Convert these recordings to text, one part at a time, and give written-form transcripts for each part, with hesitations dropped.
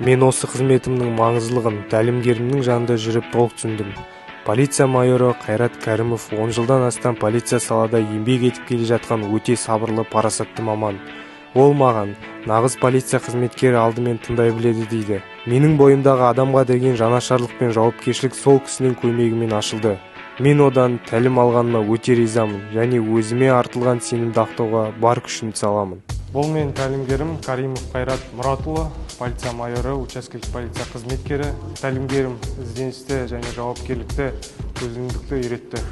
Мен осы қызметімнің маңыздылығын тәлімгерімнің жанында жүріп толық түсіндім. Полиция майоры Қайрат Кәрімов 10 жылдан астам полиция салада еңбек етіп келе жатқан өте сабырлы, парасатты маман. Ол маған нағыз полиция қызметкері алдымен тыңдай біледі дейді. Менің бойымдағы адамға деген жанашырлық пен жауапкершілік сол кісінің көмегімен ашылды. Мен одан тәлім алғаныма өте ризамын және өзіме артылған сенімді ақтауға бар күшімді саламын. Бұл мен тәлімгерім Каримов Қайрат Мұратұлы, полиция майоры, учаскелік полиция қызметкері. Тәлімгерім ізденісті және жауапкерлікті, төзімділікті үйретті.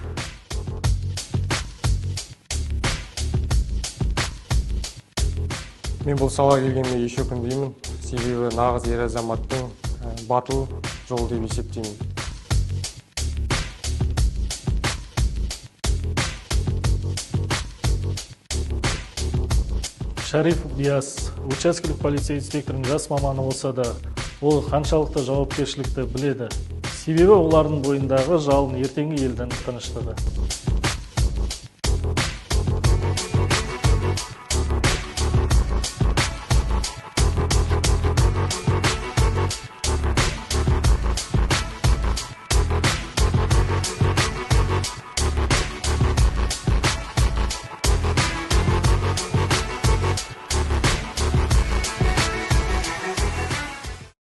Мен бұл сала келгенде еш өкінбеймін, себебі нағыз ер азаматтың батыл жол деп есептеймін. Шариф Диас, учаскелік полиция инспекторының жас маманы болса да, ол қаншалықты жауапкершілікті біледі. Себебі олардың бойындағы жалын ертеңгі елдің тыныштығы.